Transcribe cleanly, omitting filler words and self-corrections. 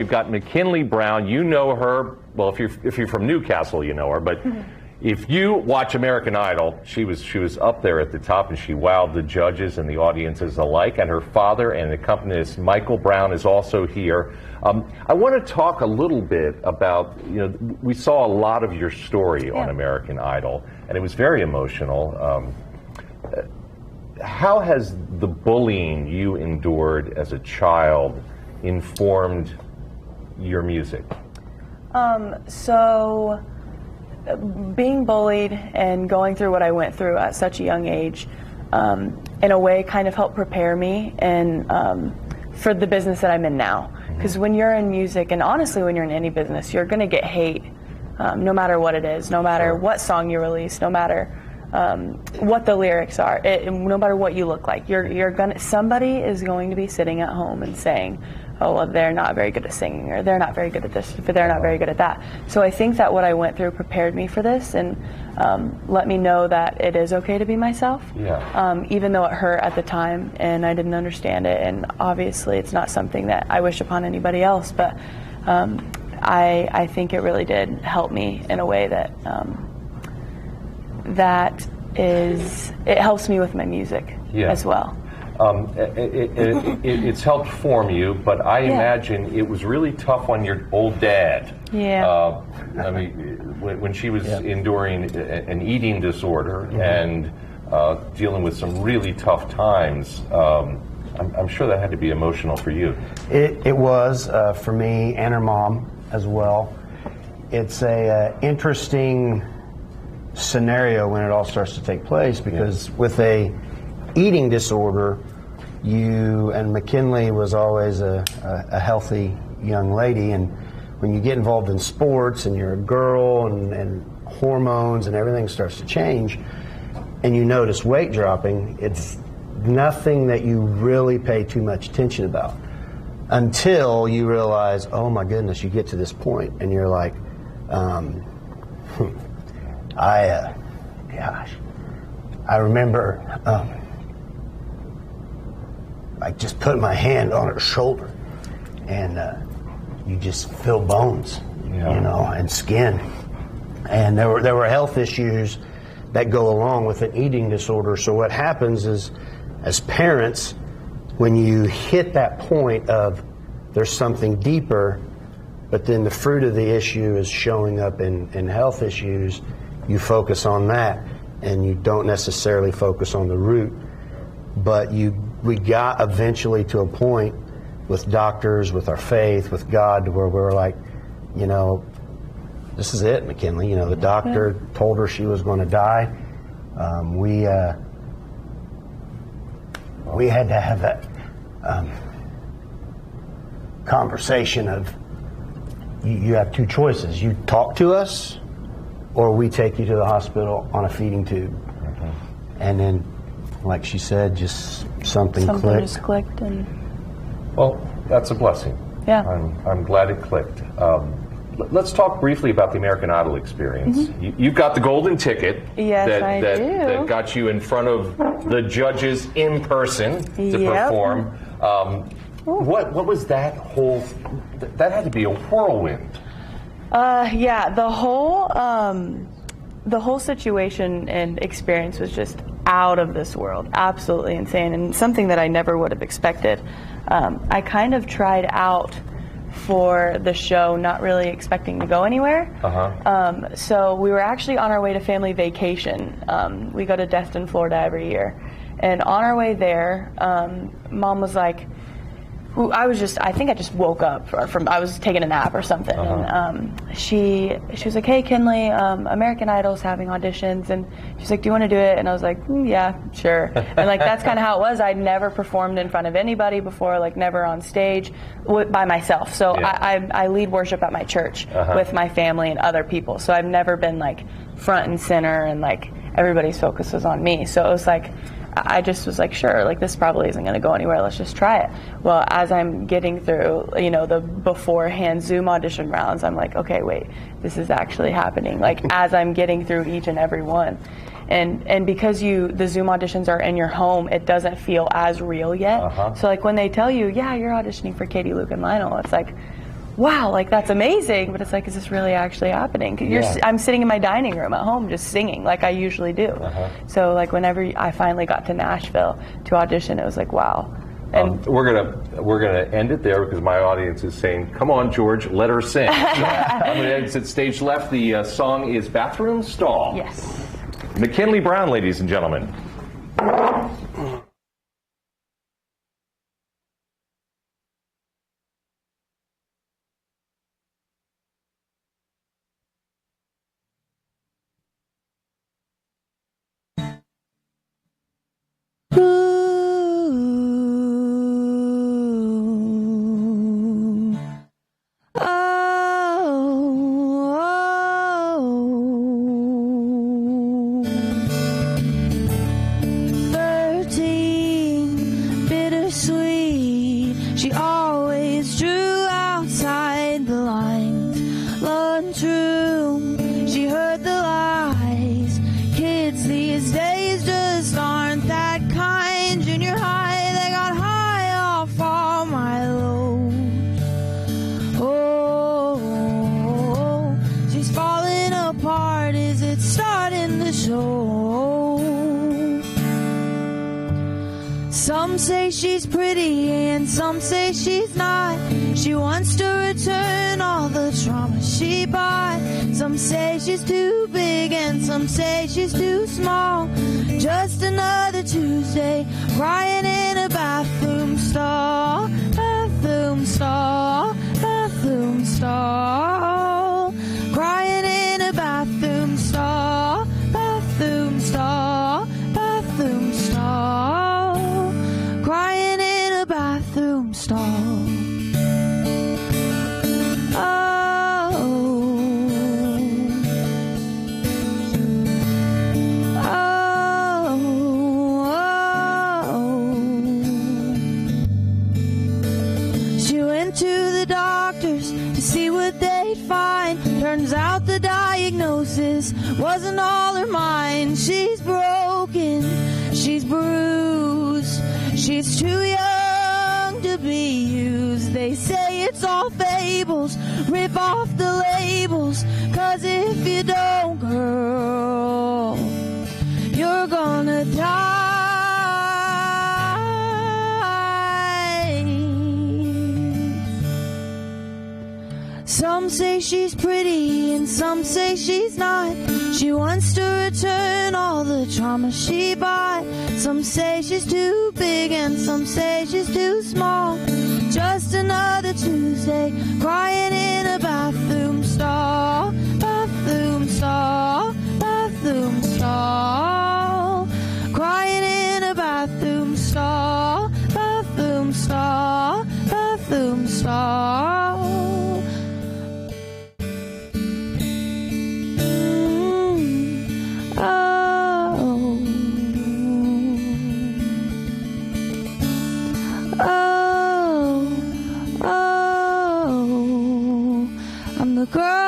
We've got Mikenley Brown. You know her. Well, if you're from Newcastle, you know her. But if you watch American Idol, she was up there at the top, and she wowed the judges and the audiences alike. And her father and accompanist Michael Brown is also here. I want to talk a little bit about, we saw a lot of your story on American Idol, and it was very emotional. How has the bullying you endured as a child informed your music? So being bullied and going through what I went through at such a young age, in a way kind of helped prepare me and for the business that I'm in now. Because when you're in music, and honestly when you're in any business, you're going to get hate no matter what it is, no matter what song you release, no matter what the lyrics are, no matter what you look like. Somebody is going to be sitting at home and saying, oh, well, they're not very good at singing, or they're not very good at this, but they're not very good at that. So I think that what I went through prepared me for this, and let me know that it is okay to be myself, even though it hurt at the time and I didn't understand it, and obviously it's not something that I wish upon anybody else, but I think it really did help me in a way that it helps me with my music as well. It's helped form you, but I imagine it was really tough on your old dad. Yeah. I mean, when she was enduring an eating disorder and dealing with some really tough times, I'm sure that had to be emotional for you. It was for me and her mom as well. It's a interesting scenario when it all starts to take place, because with a eating disorder, and Mikenley was always a healthy young lady, and when you get involved in sports and you're a girl and hormones and everything starts to change and you notice weight dropping, it's nothing that you really pay too much attention about until you realize, oh my goodness, you get to this point and you're like, I remember like just putting my hand on her shoulder, and you just feel bones, and skin. And there were health issues that go along with an eating disorder. So what happens is, as parents, when you hit that point of there's something deeper, but then the fruit of the issue is showing up in health issues, you focus on that, and you don't necessarily focus on the root. But we got eventually to a point with doctors, with our faith, with God, where we were like, this is it, Mikenley. The doctor told her she was going to die. We had to have that conversation of, you have two choices. You talk to us, or we take you to the hospital on a feeding tube. And then, like she said, just something clicked. Just clicked, and well, that's a blessing. Yeah, I'm glad it clicked. Let's talk briefly about the American Idol experience. You've got the golden ticket. Yes, I do. That got you in front of the judges in person to perform. What was that whole? That had to be a whirlwind. The whole situation and experience was just out of this world, absolutely insane, and something that I never would have expected. I kind of tried out for the show, not really expecting to go anywhere. So we were actually on our way to family vacation. We go to Destin, Florida every year, and on our way there, Mom was like, I think I just woke up I was taking a nap or something, and she was like, hey Kenley, American Idol's having auditions, and she's like, do you want to do it? And I was like, yeah, sure. And like, that's kind of how it was. I'd never performed in front of anybody before, like never on stage by myself. So I lead worship at my church with my family and other people. So I've never been like front and center, and like everybody's focus was on me. So it was like, I just was like, sure, like this probably isn't going to go anywhere. Let's just try it. Well, as I'm getting through, the beforehand Zoom audition rounds, I'm like, okay, wait, this is actually happening. Like as I'm getting through each and every one, and because the Zoom auditions are in your home, it doesn't feel as real yet. So like when they tell you, yeah, you're auditioning for Katie, Luke, and Lionel, it's like, wow, like that's amazing. But it's like, is this really actually happening? I'm sitting in my dining room at home just singing like I usually do. So like whenever I finally got to Nashville to audition, it was like, wow. And we're gonna end it there because my audience is saying, "Come on, George, let her sing." So I'm gonna exit stage left. The song is "Bathroom Stall." yes. Mikenley Brown, ladies and gentlemen. Ooh. Oh. 13, bittersweet. She always drew outside the lines. Lunchroom, she heard the lies. Kids these days just aren't that kind. Junior high, they got high off all my lows. Oh, she's falling apart. Is it starting to show? Some say she's pretty and some say she's not. She wants to return all the trauma she bought. Some say she's too big and some say she's too small. Just another Tuesday crying in a bathroom stall. Bathroom stall. Bathroom stall. Crying in a bathroom stall. Bathroom stall. Bathroom stall. Crying in a bathroom stall. Turns out the diagnosis wasn't all her mind. She's broken, she's bruised, she's too young to be used. They say it's all fables, rip off the labels, 'cause if you don't, girl, you're gonna die. Some say she's pretty and some say she's not. She wants to return all the trauma she bought. Some say she's too big and some say she's too small. Just another Tuesday crying in a bathroom stall. Bathroom stall. Bathroom stall. Crying in a bathroom stall. Bathroom stall. Bathroom stall. I'm the girl